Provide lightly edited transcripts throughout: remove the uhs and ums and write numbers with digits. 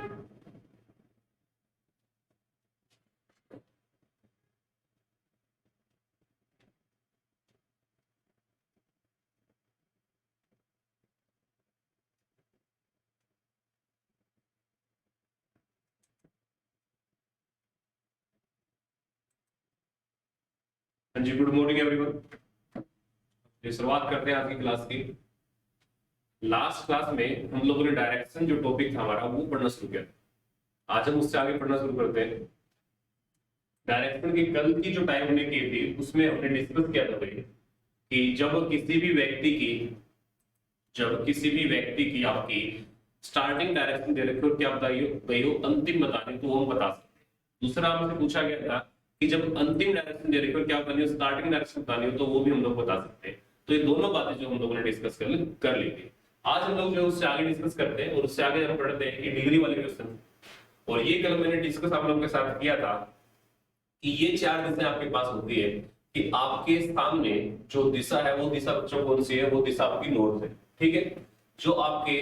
हाँ जी, good morning everyone. ये शुरुआत करते हैं आज की क्लास की। लास्ट क्लास में हम लोगों ने डायरेक्शन जो टॉपिक था हमारा वो पढ़ना शुरू किया था। आज हम उससे आगे पढ़ना शुरू करते हैं। डायरेक्शन की कल की जो टाइम हमने की थी उसमें हमने डिस्कस किया था भाई कि जब किसी भी व्यक्ति की आपकी स्टार्टिंग डायरेक्शन दे रखी हो, क्या बताइए गई हो, अंतिम बतानी तो वो हम बता सकते हैं। दूसरा हमसे पूछा गया था कि जब अंतिम डायरेक्शन दे रखी हो, क्या बतानी हो, स्टार्टिंग डायरेक्शन बतानी हो, तो वो भी हम लोग बता सकते हैं। तो ये दोनों बातें जो हम लोगों ने डिस्कस कर ली थी, आज हम लोग जो उससे आगे डिस्कस करते हैं और उससे आगे हम पढ़ते हैं कि डिग्री वाले क्वेश्चन। और ये कल मैंने डिस्कस आप लोगों के साथ किया था कि ये चार दिशाएं आपके पास होती है कि आपके सामने जो दिशा है वो दिशा बच्चों कौन सी है, वो दिशा आपकी नॉर्थ है। ठीक है। जो आपके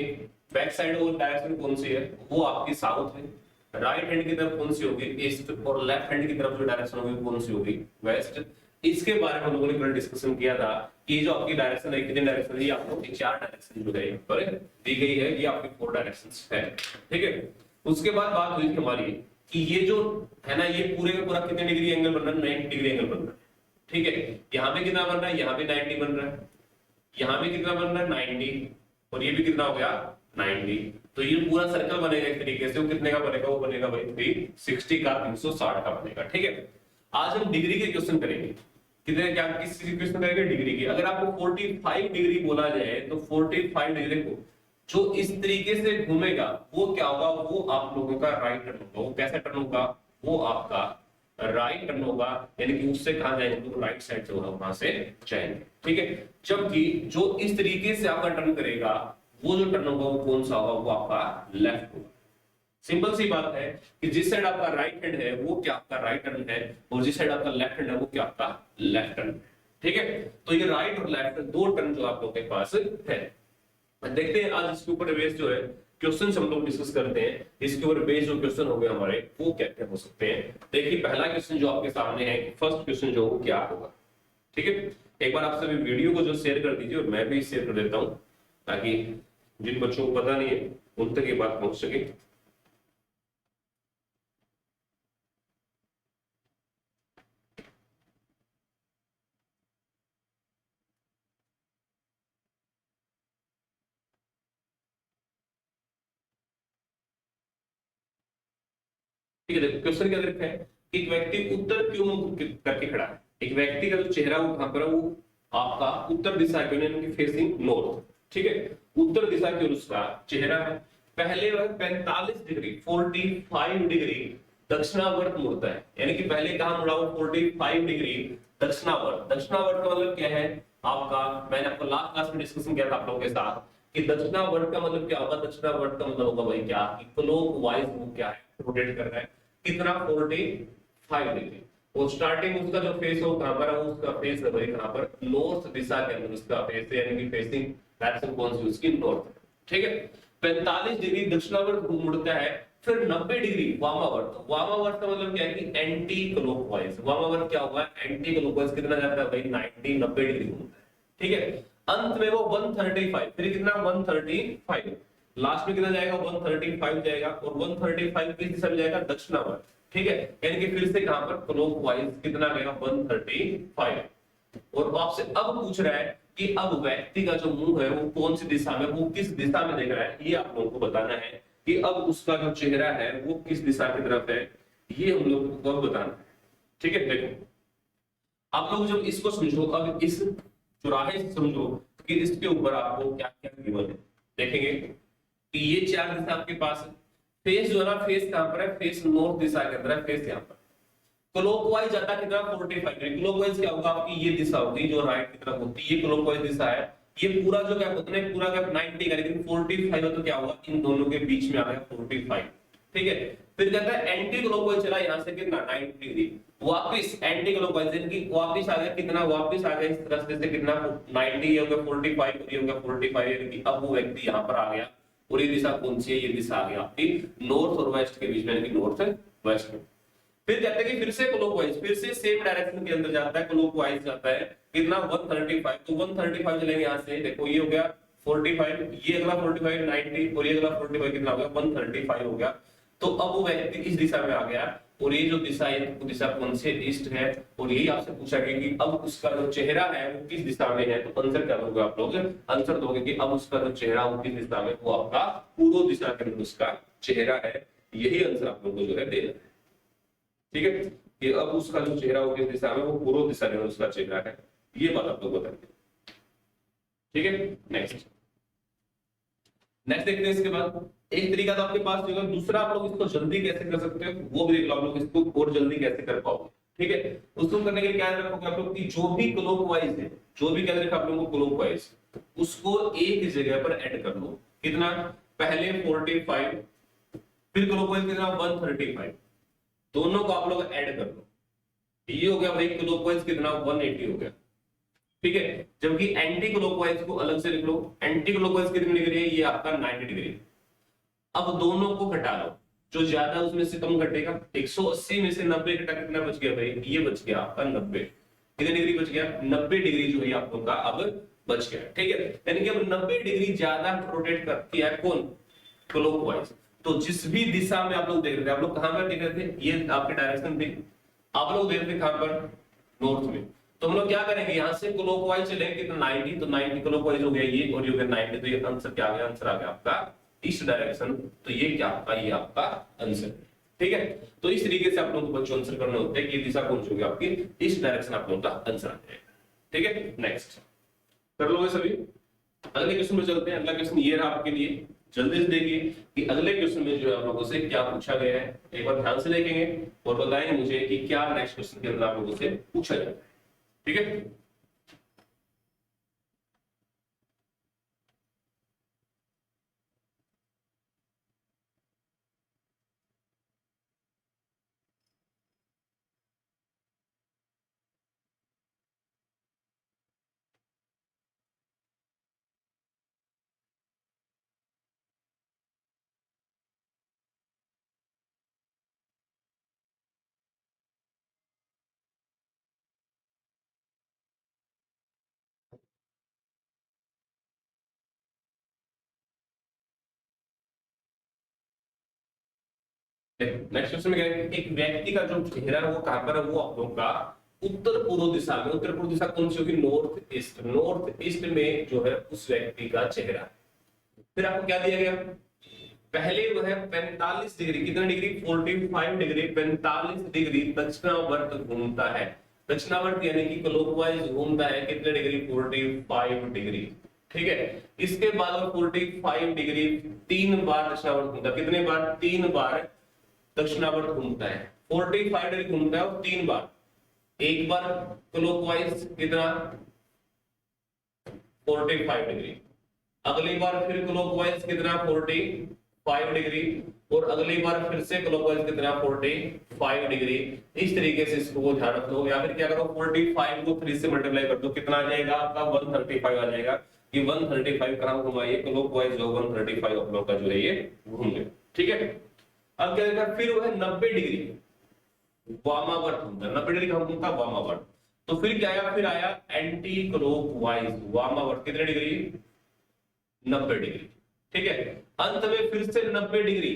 बैक साइड और डायरेक्शन कौन सी है, वो आपकी साउथ है। राइट हैंड की तरफ कौन सी होगी, ईस्ट, और लेफ्ट हैंड की तरफ जो डायरेक्शन होगी कौन सी होगी, वेस्ट। इसके बारे में हम लोगों ने कल डिस्कशन किया था कि जो आपकी डायरेक्शन है, कितनी डायरेक्शन है, ये आपको चार डायरेक्शन जो है दी गई है, ये आपकी 4 डायरेक्शंस है। ठीक है। उसके बाद बात हुई थी हमारी कि ये जो है ना, ये पूरे का पूरा कितने डिग्री एंगल बन रहा है, 90 डिग्री एंगल बन रहा है। ठीक है। यहाँ पे कितना बन रहा है, यहाँ पे 90 बन रहा है, यहाँ पे कितना बन रहा है 90, और ये भी कितना हो गया 90। तो ये पूरा सर्कल बनेगा एक तरीके से, वो कितने का बनेगा, वो बनेगा भाई 360 का, 360 का बनेगा। ठीक है। आज हम डिग्री के क्वेश्चन करेंगे। कितने, क्या किस क्वेश्चन करेंगे, डिग्री की। अगर आपको 45 डिग्री बोला जाए तो 45 डिग्री को जो इस तरीके से घूमेगा वो क्या होगा, वो आप लोगों का राइट टर्न होगा। वो कैसा टर्न होगा, वो आपका राइट टर्न होगा, यानी कि उससे कहां जाएंगे, तो राइट साइड से होगा, वहां से जाएंगे। ठीक है। जबकि जो इस तरीके से आपका टर्न करेगा, वो जो टर्न होगा वो कौन सा होगा, वो आपका लेफ्ट होगा। सिंपल सी बात है कि जिस साइड आपका राइट हैंड है वो क्या आपका राइट टर्न है, और जिस साइड आपका लेफ्ट हैंड है वो क्या आपका लेफ्ट टर्न है। ठीक है। तो ये राइट और लेफ्ट दो टर्न जो आप लोगों के पास है। देखते हैं आज इसके ऊपर बेस जो है क्वेश्चन हम लोग डिस्कस करते हैं। इसके ऊपर बेस जो क्वेश्चन हो गए हमारे, वो क्या क्या हो सकते हैं। देखिए पहला क्वेश्चन जो आपके सामने है, फर्स्ट क्वेश्चन जो क्या होगा। ठीक है। एक बार आप सभी वीडियो को जो शेयर कर दीजिए, और मैं भी शेयर कर देता हूं ताकि जिन बच्चों को पता नहीं है उन तक ये बात पहुंच सके। ठीक है। देखो क्वेश्चन क्या लिखा है, एक व्यक्ति उत्तर क्यों मुख करके खड़ा है। एक व्यक्ति का जो चेहरा वो कहां पर है, वो आपका उत्तर दिशा की, यानी कि फेसिंग नॉर्थ। ठीक है। उत्तर दिशा की ओर उसका चेहरा है। पहले वह 45 डिग्री 45 डिग्री दक्षिणावर्त मुड़ता है, यानी कि पहले कहां मुड़ा, वो 45 डिग्री दक्षिणावर्त। दक्षिणावर्त का मतलब क्या है आपका, मैंने आपको लास्ट क्लास में डिस्कशन किया था आप लोगों के साथ कि दक्षिणावर्त का मतलब क्या होगा। दक्षिणावर्त का मतलब होगा भाई क्या, क्लॉकवाइज वो क्या है, रोटेट कर रहा है। कितना, 45 डिग्री। और स्टार्टिंग उसका जो फेस हो कहां पर है, उसका फेस है भाई कहां पर, नॉर्थ दिशा के अंदर उसका फेस है, यानी कि फेसिंग डायरेक्शन कौन सी उसकी, नॉर्थ। ठीक है। 45 डिग्री दक्षिणावर्त मुड़ता है। फिर 90 डिग्री वामावर्त। वामावर्त का मतलब क्या है कि एंटी क्लॉकवाइज। वामावर्त क्या होगा, एंटी क्लॉकवाइज। कितना जाता है भाई 90 डिग्री घूमता है। ठीक है। अंत में वो 135, फिर कितना 135, लास्ट में कितना जाएगा 135 जाएगा, और 135 किस दिशा में जाएगा, दक्षिणावर्त। ठीक है। यानी कि फिर से कहां पर, क्लॉकवाइज कितना गया 135। और आपसे अब पूछ रहा है कि अब व्यक्ति का जो मुंह है वो कौन सी दिशा में, वो किस दिशा में देख रहा है, ये आप लोगों को बताना है कि अब उसका जो चेहरा है वो किस दिशा की तरफ है, ये हम लोगों को अब बताना है। ठीक है। देखो आप लोग जब इसको समझो, अब इस चौराहे से समझो कि इसके ऊपर आपको क्या क्या गिवन है। देखेंगे कि ये चार दिशा आपके पास है। फेस जो है ना, फेस कहां पर है, फेस नॉर्थ दिशा के अंदर है, फेस यहां पर। क्लॉकवाइज जाता कितना 45 डिग्री। क्लॉकवाइज क्या होगा, आपकी ये दिशा होगी जो राइट की तरफ होती है, ये क्लॉकवाइज दिशा है। ये पूरा जो गैप होता है, पूरा गैप 90 का, लेकिन 45 है तो क्या होगा, इन दोनों के बीच में आ गया 45। ठीक है। फिर कहता है एंटी क्लॉकवाइज चला यहां से कितना 90 डिग्री, वापस एंटी क्लॉकवाइज, यानी कि वापस आ गया कितना, वापस आ गया इस तरह से कितना 90, ये हो गया 45, ये हो गया 45, यानी कि अब वो व्यक्ति यहां पर आ गया और ये दिशा कौन सी है, ये दिशा आ गई आपकी नॉर्थ और वेस्ट के बीच में, यानी कि नॉर्थ वेस्ट में। फिर कहते हैं कि फिर से क्लॉकवाइज, फिर से सेम डायरेक्शन के अंदर जाता है, क्लॉकवाइज जाता है कितना 135, तो 135 चलेंगे यहाँ से, देखो ये हो गया 45, ये अगला 45 90 और ये अगला 45 कितना हो गया 135 हो गया। तो अब वो व्यक्ति इस दिशा में आ गया और ये जो दिशा है वो दिशा कौन से, ईस्ट है। और यही आपसे पूछा गया कि अब उसका जो चेहरा है वो किस दिशा में है, तो आंसर क्या दोगे आप लोग, आंसर दोगे कि अब उसका जो चेहरा वो किस दिशा में, वो आपका पूर्व दिशा के अंदर उसका चेहरा है। यही आंसर आप लोगों को जो है देना है, ठीक है। कि अब उसका जो चेहरा हो किस दिशा में, वो पूर्व दिशा में उसका चेहरा है, ये बात आप लोग बताएंगे, ठीक है। नेक्स्ट देखते हैं। इसके बाद एक तरीका तो आपके पास जो है, दूसरा आप लोग इसको जल्दी कैसे कर सकते हो वो भी देख लो आप लोग, इसको और जल्दी कैसे कर पाओगे, ठीक है। उसको करने के लिए क्या रखोगे आप लोग कि जो भी क्लॉकवाइज है, जो भी क्या रखा आप लोगों को क्लॉकवाइज, उसको एक जगह पर ऐड कर लो। कितना, पहले 45 फिर क्लॉकवाइज कितना 135, दोनों को आप लोग ऐड कर लो। ये हो गया भाई क्लॉकवाइज कितना 180 हो गया, ठीक है। जबकि एंटी क्लॉकवाइज को अलग से लिख लो, एंटी क्लॉकवाइज कितनी डिग्री है, ये आपका 90 डिग्री। अब दोनों को घटा लो, जो ज्यादा उसमें से कम घटेगा, 180 में से 90 घटा कितना बच गया भाई, ये बच गया आपका 90। कितनी डिग्री बच गया, 90 डिग्री जो है आप लोग का अब बच गया, ठीक है। यानी कि अब 90 डिग्री ज्यादा रोटेट कर किया है कौन, क्लॉकवाइज। तो जिस भी दिशा में आप लोग देख रहे थे, आप लोग कहां पर देख रहे थे, ये आपके डायरेक्शन थी, आप लोग देख रहे थे कहां पर, नॉर्थ में। तो हम लोग क्या करेंगे, यहां से क्लॉकवाइज चलेंगे कितना 90, तो 90 क्लॉकवाइज हो गया ये, और ये हो गया 90, तो ये आंसर क्या आ गया, आंसर आ गया आपका ईस्ट डायरेक्शन। तो ये क्या आपका, ये आपका आंसर, ठीक है। तो इस तरीके से आप लोगों को बच्चों आंसर करने होते हैं कि ये दिशा कौन सी होगी आपकी, ईस्ट डायरेक्शन आप लोगों का आंसर आ जाएगा, ठीक है। नेक्स्ट कर लोगे सभी। अगले क्वेश्चन में चलते हैं। अगला क्वेश्चन ये रहा आपके लिए, जल्दी से देखिए कि अगले क्वेश्चन में जो है आप लोगों से क्या पूछा गया है। एक बार ध्यान से देखेंगे और बताएंगे मुझे कि क्या नेक्स्ट क्वेश्चन के अंदर आप लोगों से पूछा जाए, ठीक है। नेक्स्ट क्वेश्चन में क्या है, एक व्यक्ति का जो चेहरा है वो कहां पर है, वो आप लोगों का उत्तर पूर्व दिशा में। उत्तर पूर्व दिशा कौन सी होगी, नॉर्थ ईस्ट। नॉर्थ ईस्ट में जो है उस व्यक्ति का चेहरा। फिर आपको क्या दिया गया, पहले वो है 45 डिग्री, कितना डिग्री 45 डिग्री, 45 डिग्री दक्षिणावर्त घूमता है। दक्षिणावर्त यानी कि क्लॉकवाइज घूमता है कितने डिग्री, 45 डिग्री, ठीक है। इसके बाद 45 डिग्री 3 बार दक्षिणावर्त घूमता है, कितने बार, 3 बार दक्षिणावर्त घूमता है। 45 डिग्री घूमता है और 3 बार, एक बार क्लॉकवाइज कितना 45 डिग्री, अगली बार फिर क्लॉकवाइज कितना 45 डिग्री, और अगली बार फिर से क्लॉकवाइज कितना 45 डिग्री। इस तरीके से इसको ध्यान रख लो, या फिर क्या करो 45 को 3 से मल्टीप्लाई कर दो, कितना आ जाएगा आपका 135 आ जाएगा। कि 135 कहां घुमा, ये क्लॉकवाइज जो 135 आप लोग का जो है ये घूम गया, ठीक है। अब क्या देखा, फिर वो है 90 डिग्री वामावर्त घूमता है, 90 डिग्री कहां घूमता है, वामावर्त। तो फिर क्या आया, फिर आया एंटी क्लॉकवाइज वामावर्त, कितने डिग्री 90 डिग्री, ठीक है। अंत में फिर से 90 डिग्री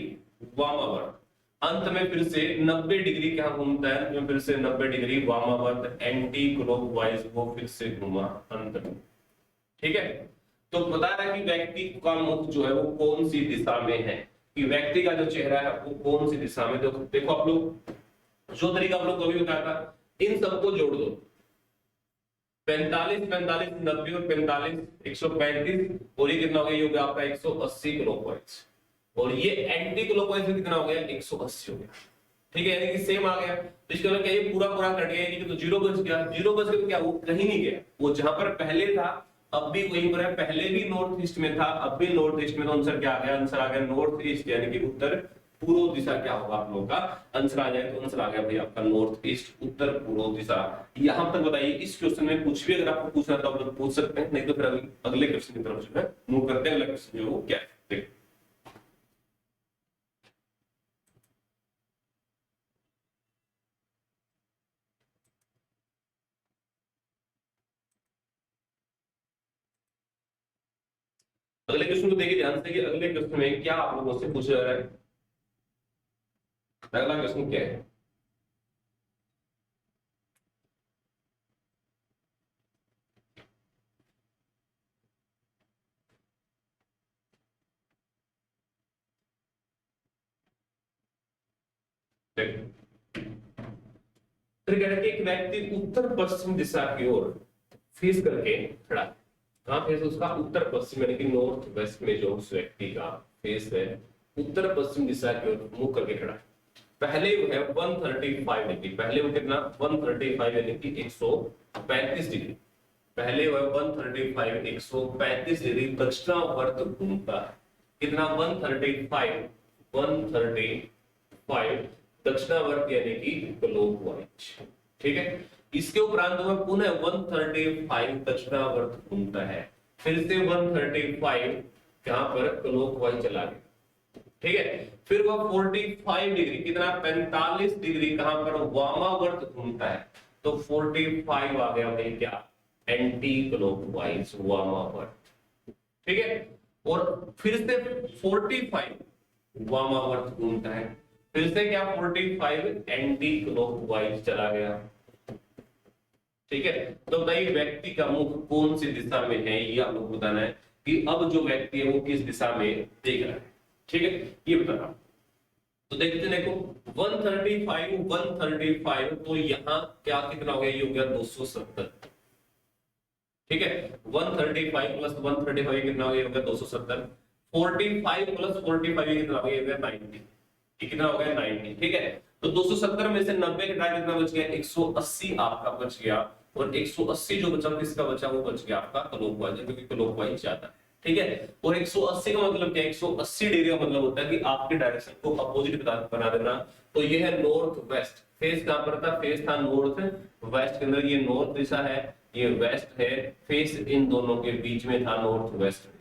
वामावर्त, अंत में फिर से 90 डिग्री क्या घूमता है, अंत में फिर से 90 डिग्री वामावर्त एंटी क्लॉकवाइज वो फिर से घूमा अंत में, ठीक है। तो बता रहा है कि व्यक्ति का मुख जो है वो कौन सी दिशा में है, कि व्यक्ति का जो चेहरा है वो कौन सी दिशा में। देखो आप लोग जो तरीका आप लोग को भी बताया था, इन सबको जोड़ दो, 45 45 90 और 45 135, और ये कितना हो गया, ये हो गया आपका 180 क्लॉकवाइज, और ये एंटी क्लॉकवाइज में कितना हो गया 180 हो गया, ठीक है। यानी कि सेम आ गया। तो इसका मतलब क्या, ये पूरा पूरा कट गया, यानी कि तो जीरो बच गया। जीरो बच गया तो क्या, वो कहीं नहीं गया, वो जहां पर पहले था अब भी वहीं पर है, पहले भी नॉर्थ ईस्ट में था अब भी नॉर्थ ईस्ट में। तो आंसर क्या आ गया, आंसर आ गया नॉर्थ ईस्ट, यानी कि उत्तर पूर्व दिशा क्या होगा आप लोगों का, आंसर आ जाए तो आंसर आ गया भाई आपका नॉर्थ ईस्ट, उत्तर पूर्व दिशा। यहां तक बताइए। इस क्वेश्चन में कुछ भी अगर आपको पूछना है तो आप लोग पूछ सकते हैं, नहीं तो फिर अगले क्वेश्चन की तरफ जो है मूव करते हैं। अगला क्वेश्चन जो है वो क्या है, देखिए अगले क्वेश्चन को देखिए ध्यान से कि अगले क्वेश्चन में क्या आप लोगों से पूछा जा रहा है। अगला क्वेश्चन क्या है? फिर कह रहा है कि एक व्यक्ति उत्तर पश्चिम दिशा की ओर फेस करके खड़ा है। कहां फेस? उसका उत्तर पश्चिम यानी कि नॉर्थ वेस्ट में जो उस व्यक्ति का फेस है उत्तर पश्चिम दिशा की ओर मुंह करके खड़ा है। पहले वो है 135 डिग्री, पहले वो कितना 135 यानी कि 135 डिग्री, पहले वो 135 135 डिग्री दक्षिणावर्त घूमता है। कितना 135 135 दक्षिणावर्त यानी कि क्लॉकवाइज। ठीक है, इसके उपरांत वह पुनः 135 दक्षिणावर्त घूमता है, फिर से 135 यहां पर क्लॉकवाइज चला गया। ठीक है, फिर वह 45 डिग्री कितना 45 डिग्री कहां पर वामावर्त घूमता है, तो 45 आ गया भाई क्या एंटी क्लॉकवाइज वामावर्त। ठीक है, और फिर से 45 वामावर्त घूमता है, फिर से क्या 45 एंटी क्लॉकवाइज चला गया। ठीक है, तो बताइए व्यक्ति का मुख कौन सी दिशा में है, ये आप लोग बताना है कि अब जो व्यक्ति है वो किस दिशा में देख रहा है। ठीक है, ये बताना। तो देखते देखो 135 तो यहाँ क्या कितना हो गया, ये हो गया 270। ठीक है, 135 प्लस 135 कितना हो गया, 270। 45 प्लस 45 कितना हो गया, 90। ये कितना हो गया 90। ठीक है, तो 270 में से 90 घटा कितना बच गया, 180 आपका बच गया। और 180 जो बचा किसका बचा, वो बच गया आपका क्लॉकवाइज, क्योंकि क्लॉकवाइज ज्यादा है। ठीक है, और 180 का मतलब क्या है, 180 डिग्री का मतलब होता है कि आपके डायरेक्शन को अपोजिट बना देना। तो ये है नॉर्थ वेस्ट, फेस कहां पर था, फेस था नॉर्थ वेस्ट के अंदर, ये नॉर्थ दिशा है, ये वेस्ट है, फेस इन दोनों के बीच में था नॉर्थ वेस्ट में।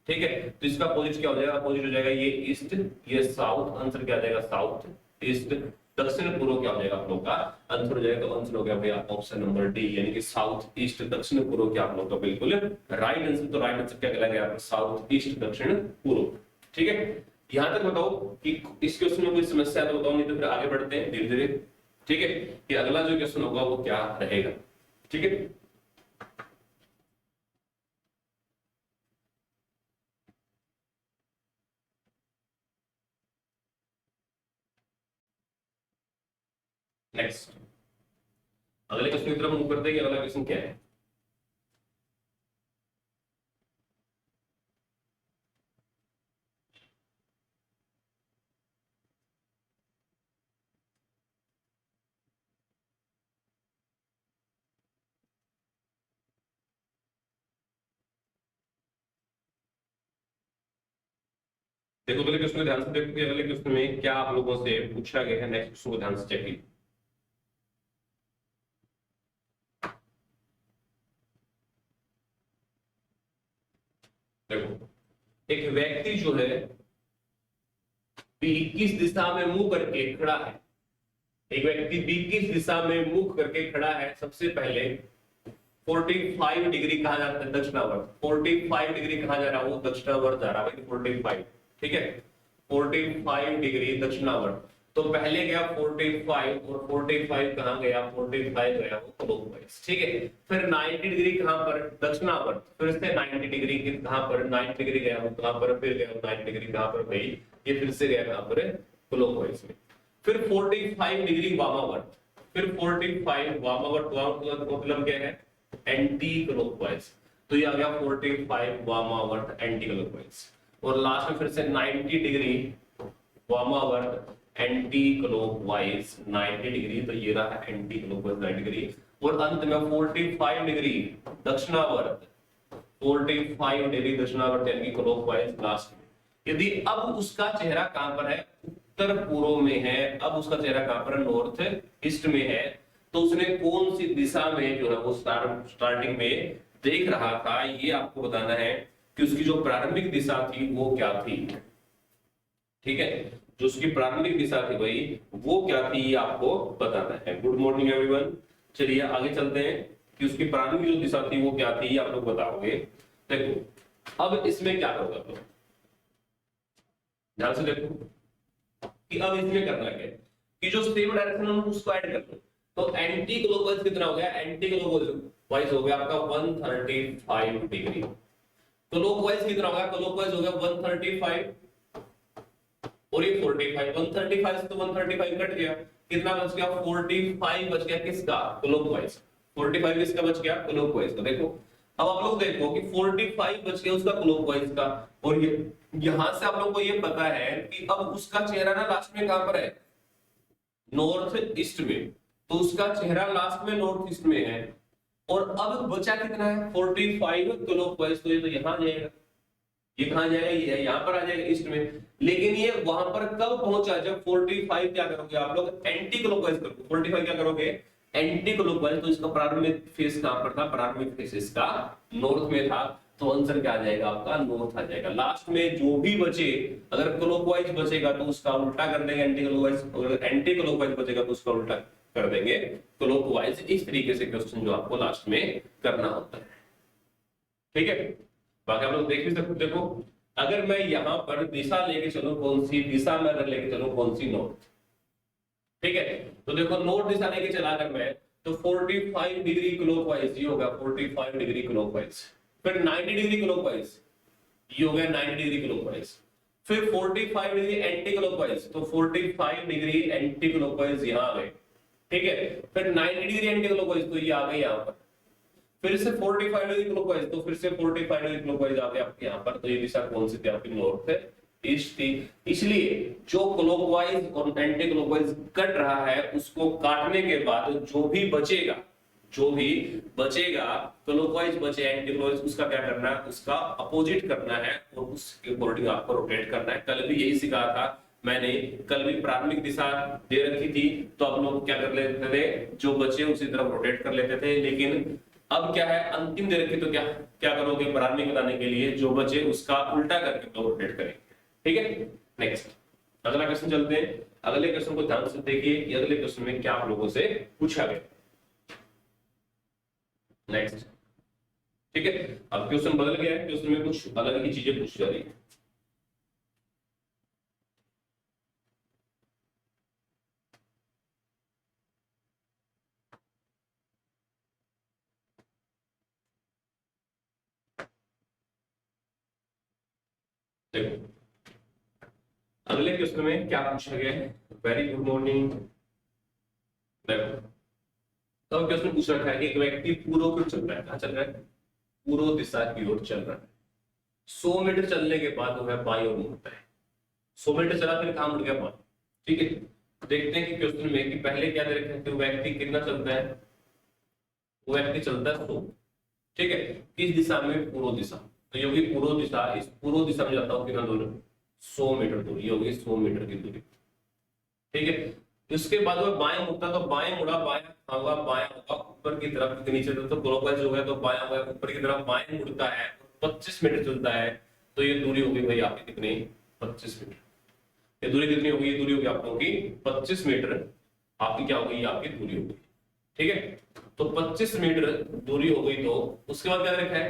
ठीक है, तो इसका अपोजिट क्या हो जाएगा, अपोजिट हो जाएगा ये ईस्ट, ये साउथ, आंसर क्या आ जाएगा साउथ ईस्ट। दक्षिण पूर्व क्या हो जाएगा आप लोग का आंसर हो जाएगा, तो आंसर हो गया भैया ऑप्शन नंबर डी यानी कि साउथ ईस्ट दक्षिण पूर्व क्या आप लोग का बिल्कुल राइट आंसर। तो राइट आंसर क्या कहलाएगा यहाँ पर साउथ ईस्ट दक्षिण पूर्व। ठीक है, यहां तक बताओ कि इस क्वेश्चन में कोई समस्या है तो बताओ, नहीं तो फिर आगे बढ़ते हैं धीरे धीरे। ठीक है, कि अगला जो क्वेश्चन होगा वो क्या रहेगा। ठीक है, नेक्स्ट अगले क्वेश्चन की तरफ मूव करते हैं कि अगला क्वेश्चन क्या है। देखो अगले क्वेश्चन को ध्यान से देखो कि अगले क्वेश्चन में क्या आप लोगों से पूछा गया है। नेक्स्ट क्वेश्चन को ध्यान से चेक कीजिए। देखो एक व्यक्ति जो है बी किस दिशा में मुंह करके खड़ा है, एक व्यक्ति बी किस दिशा में मुंह करके खड़ा है, सबसे पहले 45 डिग्री कहा जाता है दक्षिणावर्त। 45 डिग्री कहा जा रहा है, वो दक्षिणावर्त जा रहा है 45। ठीक है, 45 डिग्री दक्षिणावर्त। तो पहले गया 45 और 45 कहां गया, 45 गया वो क्लॉकवाइज। ठीक है, फिर 90 डिग्री कहां पर दक्षिणावर्त, फिर से 90 डिग्री कहां पर 90 डिग्री गया वो कहां पर, फिर गया 90 डिग्री कहां पर भाई, ये फिर से गया कहां पर क्लॉकवाइज में। फिर 45 डिग्री वामावर्त, फिर 45 वामावर्त, मतलब क्या है एंटी क्लॉकवाइज। तो ये आ गया 45 वामावर्त एंटी क्लॉकवाइज। और लास्ट में फिर से 90 डिग्री वामावर्त एंटी क्लॉकवाइज 90 डिग्री, तो ये रहा एंटी क्लॉकवाइज 90 डिग्री। और अंत में 45 डिग्री दक्षिणावर्त, 45 डिग्री दक्षिणावर्त यानी क्लॉकवाइज लास्ट में। यदि अब उसका चेहरा कहां पर है, उत्तर पूर्व में है, अब उसका चेहरा कहां पर नॉर्थ ईस्ट में है, तो उसने कौन सी दिशा में जो है वो स्टार्टिंग में देख रहा था, ये आपको बताना है कि उसकी जो प्रारंभिक दिशा थी वो क्या थी। ठीक है, जो उसकी प्रारंभिक दिशा थी भाई वो क्या थी, ये आपको बताना है। Good morning everyone. चलिए आगे चलते हैं कि उसकी प्रारंभिक जो दिशा थी वो क्या थी, ये आप लोग बताओगे। देखो अब इसमें क्या करोगे आप लोग, ध्यान से देखो कि अब इसमें करना क्या है कि जो सेम डायरेक्शन है उसको ऐड कर लो। तो एंटी क्लॉकवाइज कितना हो गया, एंटी क्लॉकवाइज हो गया आपका 135 डिग्री। क्लॉकवाइज कितना हो गया, क्लॉकवाइज हो गया 135 और ये 45, 135 से तो 135 कट गया, कितना बच गया 45 बच गया किसका, क्लॉकवाइज। 45 किसका बच गया, क्लॉकवाइज का। देखो अब आप लोग देखो कि 45 बच गया उसका क्लॉकवाइज का, और ये यहां से आप लोग को ये पता है कि अब उसका चेहरा ना लास्ट में कहां पर है, नॉर्थ ईस्ट में, तो उसका चेहरा लास्ट में नॉर्थ ईस्ट में है। और अब बचा कितना है 45 क्लॉकवाइज, तो ये तो यहां आ जाएगा, ये कहां जाएगा, ये यहां पर आ जाएगा ईस्ट में। लेकिन ये वहां पर कब पहुंचा, जब 45 क्या करोगे आप लोग, एंटी क्लॉकवाइज करोगे। 45 क्या करोगे, एंटी क्लॉकवाइज। तो इसका प्रारंभिक फेस कहां पर था, प्रारंभिक फेस इसका नॉर्थ में था, तो आंसर क्या आ जाएगा आपका, नॉर्थ आ जाएगा। लास्ट में जो भी बचे, अगर क्लॉकवाइज बचेगा तो उसका उल्टा कर देंगे एंटी क्लॉकवाइज, अगर एंटी क्लॉकवाइज बचेगा तो उसका उल्टा कर देंगे क्लॉकवाइज। इस तरीके से क्वेश्चन जो आपको लास्ट में करना होता है, ठीक है। बाकी आप लोग देख भी सकते, देखो अगर मैं यहां पर दिशा लेके चलूं, कौन सी दिशा में अगर लेके चलूं, कौन सी, नॉर्थ, ठीक है। तो देखो नॉर्थ दिशा लेके चला अगर मैं, तो 45 डिग्री क्लॉकवाइज ये होगा 45 डिग्री क्लॉकवाइज, फिर 90 डिग्री क्लॉकवाइज ये हो गया 90 डिग्री क्लॉकवाइज, फिर 45 डिग्री एंटी क्लॉकवाइज, तो 45 डिग्री एंटी क्लॉकवाइज यहां आ गए, ठीक है। फिर 90 डिग्री एंटी क्लॉकवाइज, तो ये आ गए यहां पर, फिर से 45 डिग्री क्लॉकवाइज, तो फिर से 45 डिग्री क्लॉकवाइज आ गए आपके यहाँ पर। तो ये दिशा कौन सी थी आपकी, नॉर्थ है, ईस्ट थी। इसलिए जो क्लॉकवाइज और एंटी क्लॉकवाइज कट रहा है, उसको काटने के बाद जो भी बचेगा, जो भी बचेगा, क्लॉकवाइज बचे एंटी क्लॉकवाइज, उसका क्या करना है, उसका अपोजिट करना है और उसके अकॉर्डिंग आपको रोटेट करना है। कल भी यही सिखाया था मैंने, कल भी प्राथमिक दिशा दे रखी थी, तो आप लोग क्या कर लेते थे, जो बचे उसी तरफ रोटेट कर लेते थे। लेकिन अब क्या है, अंतिम दे रखी, तो क्या क्या करोगे, प्रारंभिक बताने के लिए जो बचे उसका उल्टा करके रोटेट करेंगे, ठीक है। नेक्स्ट अगला क्वेश्चन चलते हैं। अगले क्वेश्चन को ध्यान से देखिए कि अगले क्वेश्चन में क्या आप लोगों से पूछा गया। नेक्स्ट, ठीक है। अब क्वेश्चन बदल गया है, क्वेश्चन में कुछ अलग ही चीजें पूछ जा रही है। देखो अगले क्वेश्चन में क्या पूछा गया है, वेरी गुड मॉर्निंग। देखो तो क्वेश्चन पूछ रखा है कि एक व्यक्ति पूर्व की ओर चल रहा है, कहां चल रहा है, पूर्व दिशा की ओर चल रहा है। 100 मीटर चलने के बाद वह बाईं ओर मुड़ता है। 100 मीटर चला, फिर कहां मुड़ गया, बाईं, ठीक है। देखते हैं कि क्वेश्चन में कि पहले क्या दे रखा है कि व्यक्ति कितना चलता है, वो व्यक्ति चलता है 100, ठीक है। किस दिशा में, पूर्व दिशा, तो ये होगी पूर्व दिशा। इस पूर्व दिशा में जाता हूं कितना दूर, 100 मीटर दूर, ये होगी 100 मीटर की दूरी, ठीक है। इसके बाद वो बाएं मुड़ता, तो बाएं मुड़ा, बायां होगा, बायां होगा ऊपर की तरफ, क्योंकि नीचे तो क्लॉकवाइज हो गया, तो बायां होगा ऊपर की तरफ, बाएं मुड़ता है, 25 मीटर चलता है। तो ये दूरी होगी भाई आपकी कितनी, 25 मीटर। ये दूरी कितनी होगी, ये दूरी होगी आप लोगों की 25 मीटर, आपकी क्या होगी, आपकी दूरी होगी, ठीक है। तो 25 मीटर दूरी हो गई, तो उसके बाद क्या रखा है,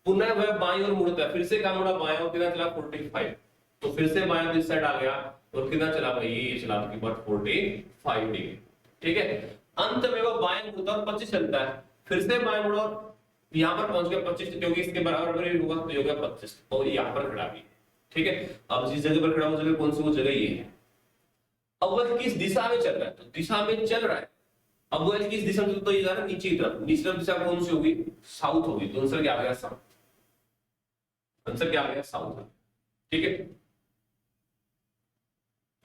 पुनः वह बाईं ओर मुड़ता है, फिर से कहां मुड़ा, बायां ओर, कितना चला 45, तो फिर से बायां इस साइड आ गया, और कितना चला भाई, ये चला की बात 45 डिग्री, ठीक है। अंत में वो बाएं मुड़ता और 25 चलता है, फिर से बाएं मुड़ा और यहां पर पहुंच गया 25, क्योंकि इसके बराबर में होगा, तो हो गया 25, और यहां पर खड़ा भी, ठीक है। अब जिस जगह पर खड़ा, वो जगह कौन सी, वो जगह ये है। अब वह किस दिशा में चल रहा है, तो दिशा में चल रहा है। अब वो किस दिशा में, तो ये जा रहा है नीचे की तरफ, नीचे तरफ दिशा कौन सी होगी, साउथ होगी, तो आंसर क्या आ गया, साउथ, आंसर क्या आ गया, साउथ, ठीक है।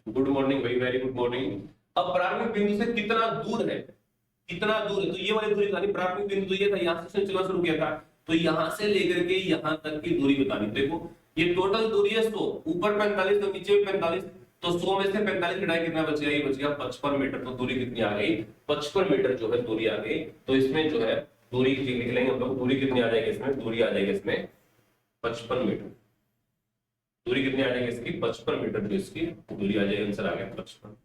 गुड मॉर्निंग भाई, वेरी गुड मॉर्निंग। अब प्रारंभिक बिंदु से कितना दूर है, कितना दूर है, तो ये वाली दूरी बतानी। प्रारंभिक बिंदु तो ये था, यहां से चलना शुरू किया था, तो यहां से लेकर के यहां तक की दूरी बतानी। देखो ये टोटल दूरी है 100, ऊपर 45, तो नीचे 45, तो 100 में से 45 घटाए कितना बच गया, ये बच गया 55 मीटर। तो दूरी कितनी आ गई, 55 मीटर जो है दूरी आ गई। तो इसमें जो है दूरी लिख लेंगे हम लोग, दूरी कितनी आ जाएगी इसमें, दूरी आ जाएगी इसमें 55 मीटर। दूरी कितनी आ जाएगी इसकी, 55 मीटर, जो इसकी दूरी आ जाएगी, आंसर आ गया 55,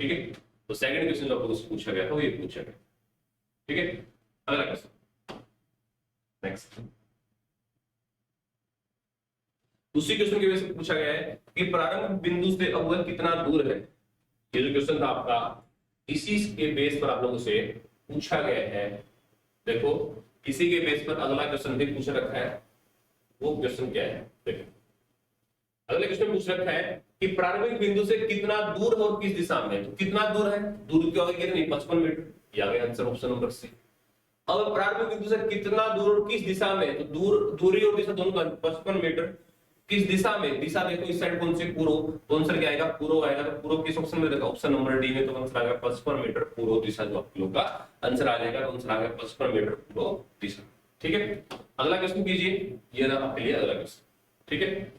ठीक है। तो सेकंड क्वेश्चन जो आपको पूछा गया था वो ये पूछा गया, ठीक है। अगला क्वेश्चन, नेक्स्ट। दूसरी क्वेश्चन के बेस पे पूछा गया है कि प्रारंभ बिंदु से अवयव कितना दूर है। ये जो क्वेश्चन था आपका, इसी के बेस पर आप लोगों से पूछा गया है। देखो इसी के बेस पर अगला क्वेश्चन भी पूछ रखा है। वो क्वेश्चन क्या है, देखो अगले क्वेश्चन पूछ रखा है कि प्रारंभिक बिंदु से कितना दूर और किस दिशा में। तो कितना दूर है, दूर क्या होगा, नहीं 55 मीटर, ये आ गया आंसर ऑप्शन नंबर सी। अब प्रारंभिक बिंदु से कितना दूर और किस दिशा में, तो दूरी और दिशा दोनों 55 मीटर। किस दिशा में, दिशा देखो इस साइड कौन सी, पूर्व, तो आंसर क्या आएगा, पूर्व आएगा। तो पूर्व किस ऑप्शन में देखो, ऑप्शन नंबर डी में, तो आंसर आ गया 55 मीटर पूर्व दिशा, जो आप लोग का आंसर आ जाएगा। तो आंसर आ गया 55 मीटर पूर्व दिशा। ठीक है, अगला क्वेश्चन कीजिए, ये रहा आपके लिए अगला क्वेश्चन। ठीक है,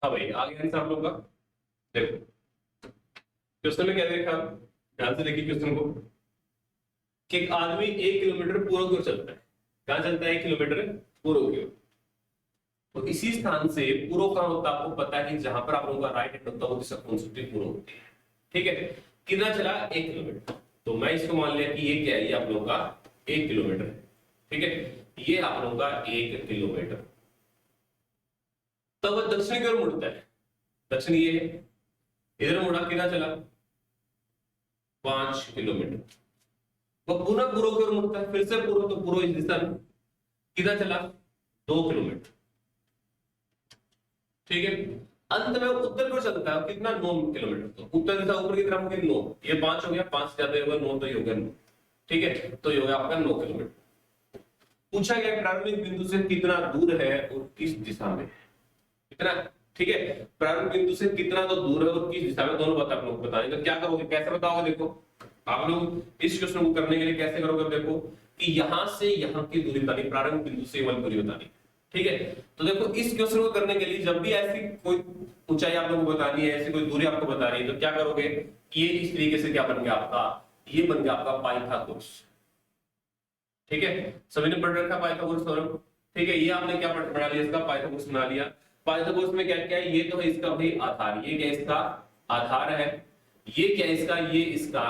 हाँ भाई आ गया आंसर आप लोग का। देखो क्वेश्चन में क्या देखा, ध्यान से देखिए क्वेश्चन को, कि एक आदमी 1 किलोमीटर पूर्व की ओर चलता है। कहां चलता है, 1 किलोमीटर पूर्व की ओर। तो इसी स्थान से पूर्व का होता आपको पता है कि जहां पर आप लोगों का राइट हैंड होता है वो दिशा कौन सी होती है, पूर्व होती है। ठीक है, कितना चला, 1 किलोमीटर। तो मैं इसको मान लिया कि ये क्या है, ये आप लोगों का 1 किलोमीटर है। ठीक है, ये आप लोगों का 1 किलोमीटर। तब वह दक्षिण की ओर मुड़ता है, दक्षिण ये है, इधर मुड़ा, कितना चला, 5 किलोमीटर। वह पुनः पूर्व की ओर मुड़ता है, फिर से पूर्व, तो पूर्व इस दिशा में, कितना चला, 2 किलोमीटर। ठीक है, अंत में उत्तर की ओर चलता है, कितना, 9 किलोमीटर। तो उत्तर दिशा ऊपर की तरफ होगी 9, ये 5 हो गया, 5 ज्यादा होगा 9, तो ये हो गया 9। ठीक है, तो ये हो गया आपका 9 किलोमीटर। पूछा गया प्रारंभिक बिंदु से कितना दूर है और किस दिशा में, कितना। ठीक है, प्रारंभ बिंदु से कितना तो दूर है और किस दिशा में, दोनों बात आप लोग बताएंगे। तो क्या करोगे, कैसे बताओगे, देखो आप लोग इस क्वेश्चन को करने के लिए कैसे करोगे, देखो कि यहां से यहां की दूरी बतानी, प्रारंभ बिंदु से वाली दूरी बतानी। ठीक है, तो देखो इस क्वेश्चन को करने के लिए जब भी ऐसी कोई ऊंचाई आप लोगों को बतानी है, ऐसी कोई दूरी आपको बतानी है, तो क्या करोगे, ये इस तरीके से क्या बन गया आपका, ये बन गया आपका पाइथागोरस। ठीक है, सभी ने पढ़ रखा पाइथागोरस थ्योरम। ठीक है, ये आपने क्या बना लिया, इसका पाइथागोरस बना लिया। पाइथागोरस में क्या क्या है, ये तो है इसका भाई आधार, ये क्या इसका आधार है, ये क्या इसका, ये इसका